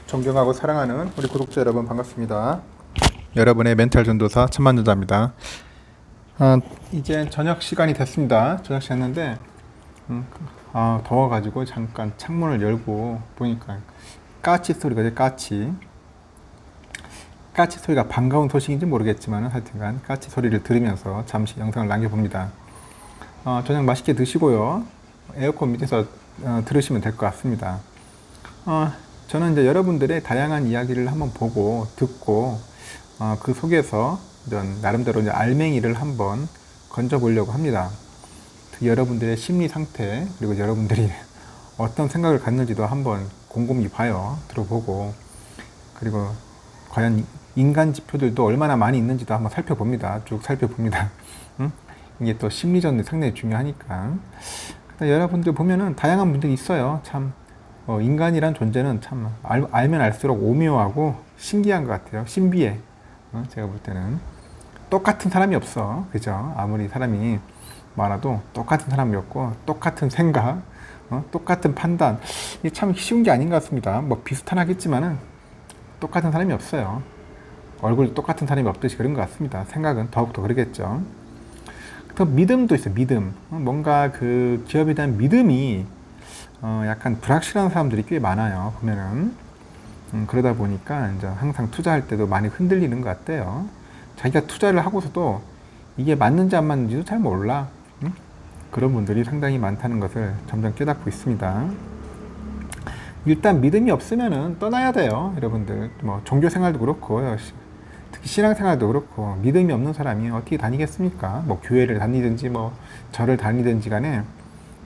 존경하고 사랑하는 우리 구독자 여러분 반갑습니다. 여러분의 멘탈 전도사 천만전자입니다. 이제 저녁 시간이 됐습니다. 저녁 시간인데 더워가지고 잠깐 창문을 열고 보니까 까치 소리가 돼. 까치 소리가 반가운 소식인지 모르겠지만 하여튼간 까치 소리를 들으면서 잠시 영상을 남겨봅니다. 저녁 맛있게 드시고요. 에어컨 밑에서 들으시면 될 것 같습니다. 저는 이제 여러분들의 다양한 이야기를 한번 보고 듣고 그 속에서 이런 나름대로 이제 알맹이를 한번 건져 보려고 합니다. 여러분들의 심리 상태 그리고 여러분들이 어떤 생각을 갖는지도 한번 곰곰이 봐요. 들어보고 그리고 과연 인간 지표들도 얼마나 많이 있는지도 한번 살펴봅니다. 쭉 살펴봅니다. 이게 또 심리전이 상당히 중요하니까. 여러분들 보면은 다양한 분들이 있어요. 참 인간이란 존재는 참 알면 알수록 오묘하고 신기한 것 같아요. 신비해. 제가 볼 때는 똑같은 사람이 없어. 그죠? 아무리 사람이 많아도 똑같은 사람이 없고 똑같은 생각, 똑같은 판단. 이게 참 쉬운 게 아닌 것 같습니다. 뭐 비슷한 하겠지만은 똑같은 사람이 없어요. 얼굴 똑같은 사람이 없듯이 그런 것 같습니다. 생각은 더욱더 그러겠죠. 또 믿음도 있어요. 믿음. 뭔가 그 기업에 대한 믿음이 약간 불확실한 사람들이 꽤 많아요. 보면은 그러다 보니까 이제 항상 투자할 때도 많이 흔들리는 것 같아요. 자기가 투자를 하고서도 이게 맞는지 안 맞는지도 잘 몰라. 그런 분들이 상당히 많다는 것을 점점 깨닫고 있습니다. 일단 믿음이 없으면은 떠나야 돼요. 여러분들 뭐 종교 생활도 그렇고 특히 신앙 생활도 그렇고 믿음이 없는 사람이 어떻게 다니겠습니까? 뭐 교회를 다니든지 뭐 절을 다니든지 간에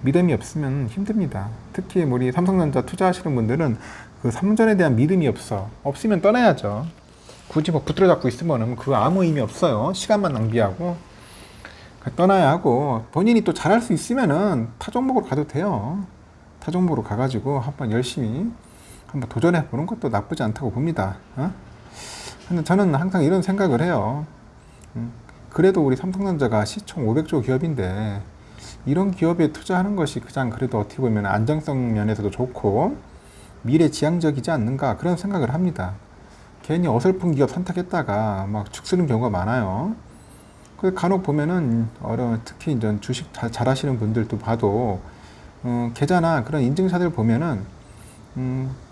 믿음이 없으면 힘듭니다. 특히 우리 삼성전자 투자하시는 분들은 그 삼전에 대한 믿음이 없으면 떠나야죠. 굳이 뭐 붙들어 잡고 있으면은 그 아무 의미 없어요. 시간만 낭비하고 떠나야 하고 본인이 또 잘할 수 있으면은 타 종목으로 가도 돼요. 타 종목으로 가가지고 한번 열심히 한번 도전해 보는 것도 나쁘지 않다고 봅니다. 근데 저는 항상 이런 생각을 해요. 그래도 우리 삼성전자가 시총 500조 기업인데 이런 기업에 투자하는 것이 가장 그래도 어떻게 보면 안정성 면에서도 좋고 미래지향적이지 않는가 그런 생각을 합니다. 괜히 어설픈 기업 선택했다가 막 죽쓰는 경우가 많아요. 그 간혹 보면은 특히 이제 주식 잘하시는 분들도 봐도 계좌나 그런 인증샷을 보면은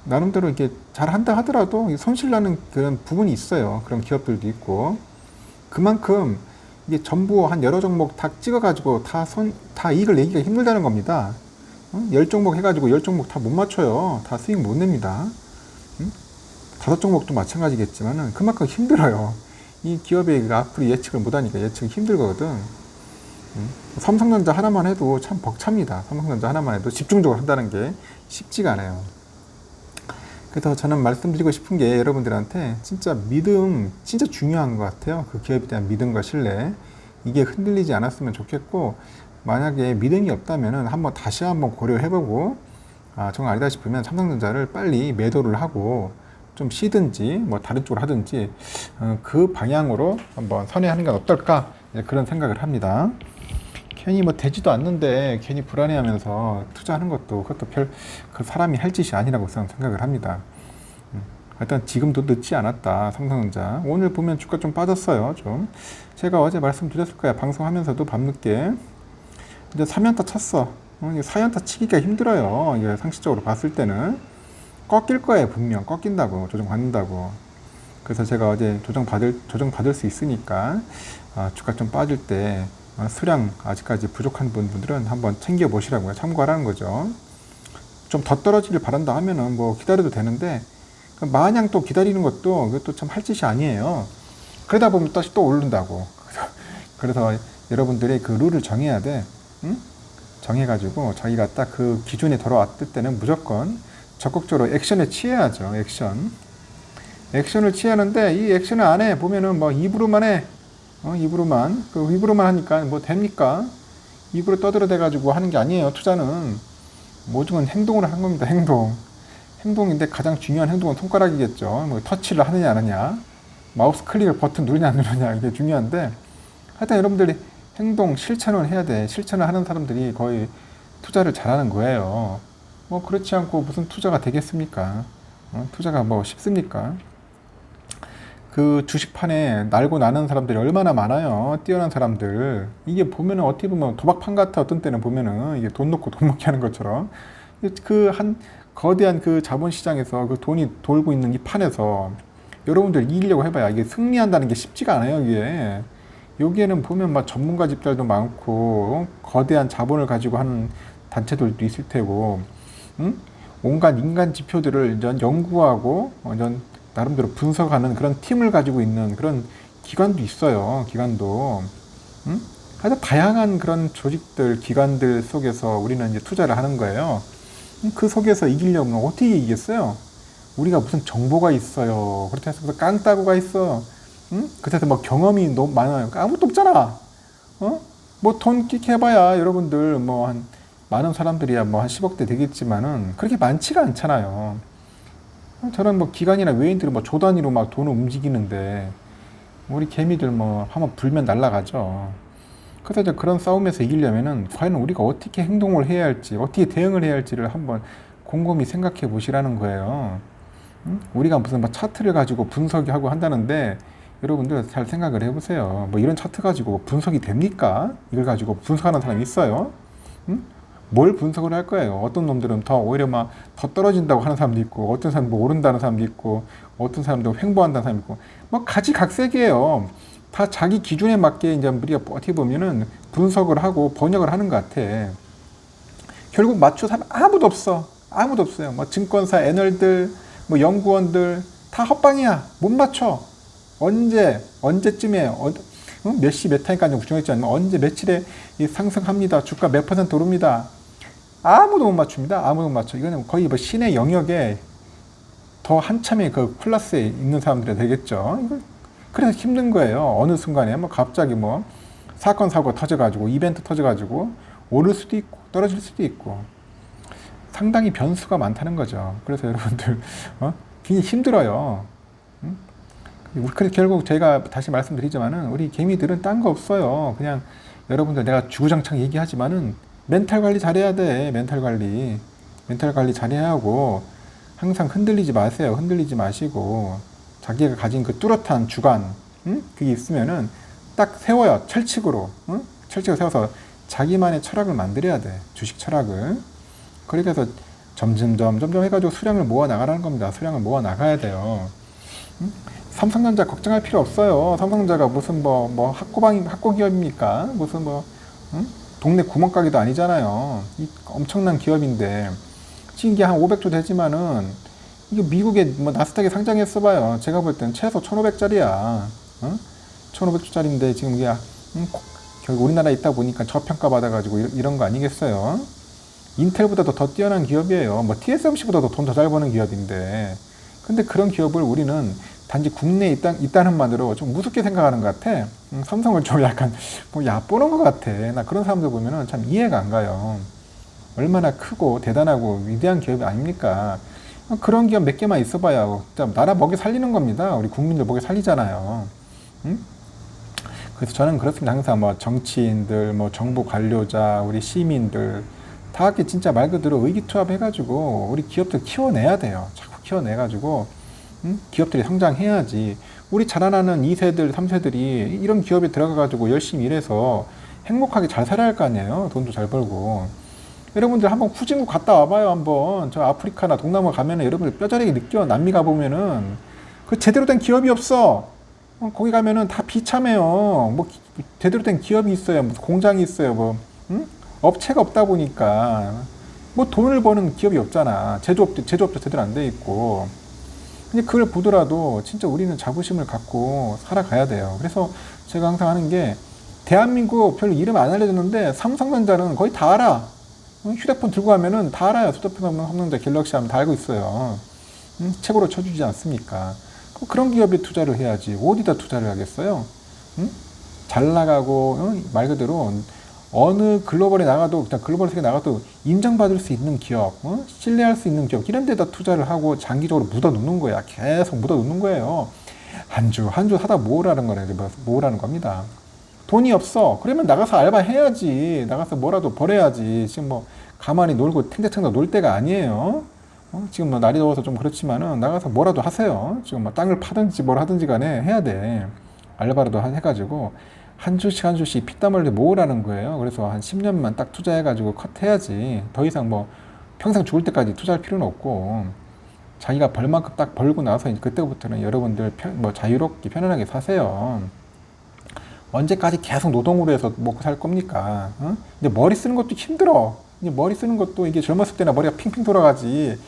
나름대로 이렇게 잘한다 하더라도 손실 나는 그런 부분이 있어요. 그런 기업들도 있고 그만큼 이게 전부 한 여러 종목 다 찍어가지고 다 이익을 내기가 힘들다는 겁니다. 10종목 해가지고 10종목 다 못 맞춰요. 다 수익 못 냅니다. 5종목도 마찬가지겠지만은 그만큼 힘들어요. 이 기업의 앞으로 예측을 못하니까 예측이 힘들거든. 삼성전자 하나만 해도 참 벅찹니다. 삼성전자 하나만 해도 집중적으로 한다는 게 쉽지가 않아요. 그래서 저는 말씀드리고 싶은 게 여러분들한테 진짜 믿음 진짜 중요한 것 같아요. 그 기업에 대한 믿음과 신뢰 이게 흔들리지 않았으면 좋겠고 만약에 믿음이 없다면은 다시 한번 고려해보고 정말 아니다 싶으면 삼성전자를 빨리 매도를 하고 좀 쉬든지 뭐 다른 쪽으로 하든지 그 방향으로 한번 선회하는 건 어떨까 그런 생각을 합니다. 괜히 뭐 되지도 않는데 괜히 불안해하면서 투자하는 그것도 그 사람이 할 짓이 아니라고 생각을 합니다. 일단 지금도 늦지 않았다. 삼성전자 오늘 보면 주가 좀 빠졌어요. 좀 제가 어제 말씀드렸을 거야. 방송하면서도 밤늦게 이제 3연타 쳤어. 4연타 치기가 힘들어요. 이게 상식적으로 봤을 때는 꺾일 거예요. 분명 꺾인다고 조정받는다고. 그래서 제가 어제 조정받을 수 있으니까 주가 좀 빠질 때 수량 아직까지 부족한 분들은 한번 챙겨 보시라고요. 참고하라는 거죠. 좀 더 떨어지길 바란다 하면은 뭐 기다려도 되는데 마냥 또 기다리는 것도 그것도 참 할 짓이 아니에요. 그러다 보면 다시 또 오른다고. 그래서 여러분들이 그 룰을 정해야 돼. 정해가지고 자기가 딱 그 기준에 돌아왔을 때는 무조건 적극적으로 액션에 취해야죠. 액션을 취하는데 이 액션을 안 해 보면은 뭐 입으로만 해. 입으로만 하니까 뭐 됩니까? 입으로 떠들어대가지고 하는 게 아니에요. 투자는 모든 행동으로 한 겁니다. 행동인데 가장 중요한 행동은 손가락이겠죠. 뭐 터치를 하느냐 안 하느냐, 마우스 클릭을 버튼 누르냐 안 누르냐 이게 중요한데 하여튼 여러분들이 실천을 해야 돼. 실천을 하는 사람들이 거의 투자를 잘하는 거예요. 뭐 그렇지 않고 무슨 투자가 되겠습니까? 투자가 뭐 쉽습니까? 그 주식판에 날고 나는 사람들이 얼마나 많아요. 뛰어난 사람들. 이게 보면은 어떻게 보면 도박판 같아. 어떤 때는 보면은 이게 돈 놓고 돈 먹게 하는 것처럼. 그 한 거대한 그 자본시장에서 그 돈이 돌고 있는 이 판에서 여러분들 이기려고 해봐야 이게 승리한다는 게 쉽지가 않아요, 이게. 여기에는 보면 막 전문가 집단도 많고 거대한 자본을 가지고 하는 단체들도 있을 테고, 응? 온갖 인간 지표들을 전 연구하고 전 나름대로 분석하는 그런 팀을 가지고 있는 그런 기관도 있어요. 기관도. 응? 하여튼 다양한 그런 조직들, 기관들 속에서 우리는 이제 투자를 하는 거예요. 그 속에서 이기려면 어떻게 이기겠어요? 우리가 무슨 정보가 있어요. 그렇다 해서 깡따구가 있어. 응? 그렇다 해서 뭐 경험이 너무 많아요. 아무것도 없잖아. 어? 뭐 돈 끼게 해봐야 여러분들 뭐 한 많은 사람들이야 뭐 한 10억대 되겠지만은 그렇게 많지가 않잖아요. 저런 뭐 기관이나 외인들은 뭐 조 단위로 막 돈을 움직이는데 우리 개미들 뭐 한번 불면 날아가죠. 그래서 이제 그런 싸움에서 이기려면은 과연 우리가 어떻게 행동을 해야 할지, 어떻게 대응을 해야 할지를 한번 곰곰이 생각해 보시라는 거예요. 응? 우리가 무슨 뭐 차트를 가지고 분석하고 한다는데 여러분들 잘 생각을 해보세요. 뭐 이런 차트 가지고 분석이 됩니까? 이걸 가지고 분석하는 사람이 있어요? 응? 뭘 분석을 할 거예요? 어떤 놈들은 더 오히려 막 더 떨어진다고 하는 사람도 있고, 어떤 사람은 뭐 오른다는 사람도 있고, 어떤 사람도 횡보한다는 사람도 있고, 뭐 가지각색이에요. 다 자기 기준에 맞게 이제 우리가 어떻게 보면은 분석을 하고 번역을 하는 것 같아. 결국 맞출 사람 아무도 없어. 아무도 없어요. 뭐 증권사 애널들, 뭐 연구원들 다 헛방이야. 못 맞춰. 언제쯤에 몇 시 몇 타임까지 구정했지 않으면 언제 며칠에 상승합니다. 주가 몇 퍼센트 오릅니다. 아무도 못 맞춥니다. 아무도 못 맞춰. 이거는 거의 뭐 신의 영역에 더 한참의 그 클래스에 있는 사람들이 되겠죠. 그래서 힘든 거예요. 어느 순간에 뭐 갑자기 뭐 사건 사고 터져가지고 이벤트 터져가지고 오를 수도 있고 떨어질 수도 있고 상당히 변수가 많다는 거죠. 그래서 여러분들 굉장히 힘들어요. 그래서 결국 제가 다시 말씀드리지만은 우리 개미들은 딴 거 없어요. 그냥 여러분들 내가 주구장창 얘기하지만은 멘탈 관리 잘해야 돼. 멘탈 관리 잘해야 하고 항상 흔들리지 마세요. 흔들리지 마시고 자기가 가진 그 뚜렷한 주관, 그게 있으면은 딱 세워요. 철칙으로, 철칙을 세워서 자기만의 철학을 만들어야 돼. 주식 철학을. 그렇게 해서 점점 해가지고 수량을 모아 나가라는 겁니다. 수량을 모아 나가야 돼요. 삼성전자 걱정할 필요 없어요. 삼성전자가 무슨 뭐 학고 기업입니까? 무슨 동네 구멍가게도 아니잖아요. 이 엄청난 기업인데 지금 이게 한 500조 되지만은 이게 미국에 뭐 나스닥에 상장했어 봐요. 제가 볼 땐 최소 1,500짜리야. 1,500조짜리인데 지금 이게 결국 우리나라에 있다 보니까 저평가 받아가지고 이런 거 아니겠어요? 인텔보다도 더 뛰어난 기업이에요. 뭐 TSMC보다도 돈 더 잘 버는 기업인데 근데 그런 기업을 우리는 단지 국내에 있다는 만으로 좀 무섭게 생각하는 것 같아. 삼성을 좀 약간 뭐 얕보는 것 같아. 나 그런 사람들 보면은 참 이해가 안 가요. 얼마나 크고 대단하고 위대한 기업이 아닙니까? 그런 기업 몇 개만 있어봐야 나라 먹여 살리는 겁니다. 우리 국민들 먹여 살리잖아요. 응? 그래서 저는 그렇습니다. 항상 뭐 정치인들, 뭐 정부 관료자, 우리 시민들 다 이렇게 진짜 말 그대로 의기투합해가지고 우리 기업들 키워내야 돼요. 자꾸 키워내가지고 기업들이 성장해야지. 우리 자라나는 2세들, 3세들이 이런 기업에 들어가가지고 열심히 일해서 행복하게 잘 살아야 할 거 아니에요. 돈도 잘 벌고. 여러분들 한번 후진국 갔다 와봐요. 한번 저 아프리카나 동남아 가면은 여러분들 뼈저리게 느껴. 남미 가보면은 그 제대로 된 기업이 없어. 거기 가면은 다 비참해요. 뭐 제대로 된 기업이 있어요. 무슨 공장이 있어요. 뭐 업체가 없다 보니까 뭐 돈을 버는 기업이 없잖아. 제조업도 제대로 안 돼 있고. 근데 그걸 보더라도 진짜 우리는 자부심을 갖고 살아가야 돼요. 그래서 제가 항상 하는 게 대한민국 별로 이름 안 알려졌는데 삼성전자는 거의 다 알아. 휴대폰 들고 가면은 다 알아요. 삼성전자, 갤럭시 하면 다 알고 있어요. 최고로 쳐주지 않습니까? 그런 기업에 투자를 해야지. 어디다 투자를 하겠어요? 잘 나가고 말 그대로 어느 글로벌에 나가도 글로벌 세계에 나가도 인정받을 수 있는 기업, 신뢰할 수 있는 기업 이런 데다 투자를 하고 장기적으로 묻어 놓는 거야. 계속 묻어 놓는 거예요. 한 주 사다 모으라는 거래. 모으라는 겁니다. 돈이 없어. 그러면 나가서 알바 해야지. 나가서 뭐라도 벌어야지. 지금 뭐 가만히 놀고 탱자탱자 놀 때가 아니에요. 지금 뭐 날이 더워서 좀 그렇지만은 나가서 뭐라도 하세요. 지금 뭐 땅을 파든지 뭘 하든지 간에 해야 돼. 알바라도 해가지고 한 주씩 한 주씩 피땀 흘려 모으라는 거예요. 그래서 한 10년만 딱 투자해가지고 컷해야지. 더 이상 뭐 평생 죽을 때까지 투자할 필요는 없고 자기가 벌 만큼 딱 벌고 나서 이제 그때부터는 여러분들 뭐 자유롭게 편안하게 사세요. 언제까지 계속 노동으로 해서 먹고 살 겁니까? 이제 머리 쓰는 것도 힘들어. 이제 머리 쓰는 것도 이게 젊었을 때나 머리가 핑핑 돌아가지.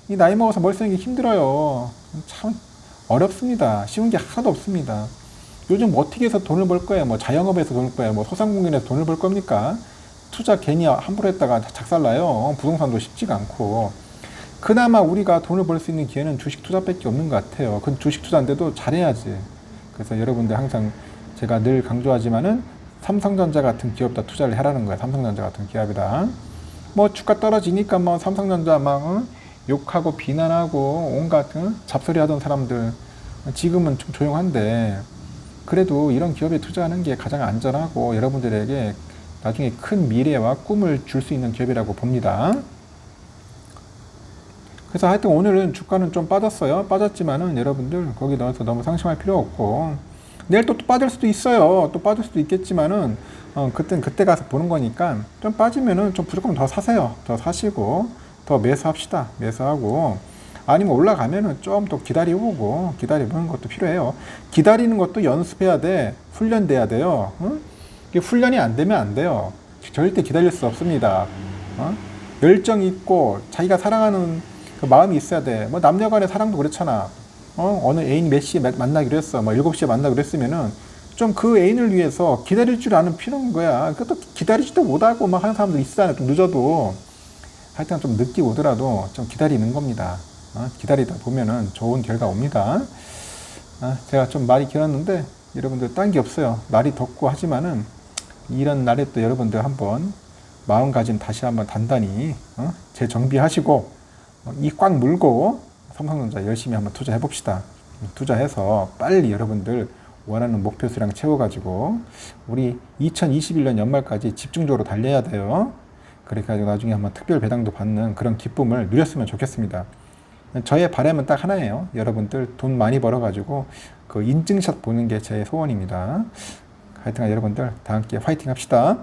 이 나이 먹어서 머리 쓰는 게 힘들어요. 참 어렵습니다. 쉬운 게 하나도 없습니다. 요즘 어떻게 해서 돈을 벌 거예요? 뭐 자영업에서 돈을 벌 거예요? 뭐 소상공인에서 돈을 벌 겁니까? 투자 괜히 함부로 했다가 작살나요. 부동산도 쉽지가 않고. 그나마 우리가 돈을 벌 수 있는 기회는 주식 투자밖에 없는 것 같아요. 그 주식 투자인데도 잘해야지. 그래서 여러분들 항상 제가 늘 강조하지만은 삼성전자 같은 기업다 투자를 하라는 거예요. 삼성전자 같은 기업이다. 뭐 주가 떨어지니까 뭐 삼성전자 막 욕하고 비난하고 온갖 잡소리 하던 사람들 지금은 좀 조용한데 그래도 이런 기업에 투자하는 게 가장 안전하고 여러분들에게 나중에 큰 미래와 꿈을 줄 수 있는 기업이라고 봅니다. 그래서 하여튼 오늘은 주가는 좀 빠졌어요. 빠졌지만은 여러분들 거기 넣어서 너무 상심할 필요 없고 내일 또 빠질 수도 있어요. 또 빠질 수도 있겠지만은 그때 가서 보는 거니까 좀 빠지면은 좀 무조건 더 사세요. 더 사시고 더 매수합시다. 매수하고 아니면 올라가면은 좀 더 기다려보는 것도 필요해요. 기다리는 것도 연습해야 돼. 훈련돼야 돼요. 이게 훈련이 안 되면 안 돼요. 절대 기다릴 수 없습니다. 열정 있고 자기가 사랑하는 그 마음이 있어야 돼. 뭐 남녀 간의 사랑도 그렇잖아. 어느 애인 몇 시에 만나기로 했어. 뭐 7시에 만나기로 했으면은 좀 그 애인을 위해서 기다릴 줄 아는 필요한 거야. 그것도 기다리지도 못하고 막 하는 사람들 있잖아요. 좀 늦어도. 하여튼 좀 늦게 오더라도 좀 기다리는 겁니다. 기다리다 보면은 좋은 결과 옵니다. 제가 좀 말이 길었는데 여러분들 딴 게 없어요. 날이 덥고 하지만은 이런 날에 또 여러분들 한번 마음가짐 다시 한번 단단히 재정비하시고 이 꽉 물고 삼성전자 열심히 한번 투자해 봅시다. 투자해서 빨리 여러분들 원하는 목표 수량 채워가지고 우리 2021년 연말까지 집중적으로 달려야 돼요. 그렇게 가지고 나중에 한번 특별 배당도 받는 그런 기쁨을 누렸으면 좋겠습니다. 저의 바람은 딱 하나예요. 여러분들 돈 많이 벌어가지고 그 인증샷 보는 게 제 소원입니다. 하여튼 여러분들 다 함께 화이팅 합시다.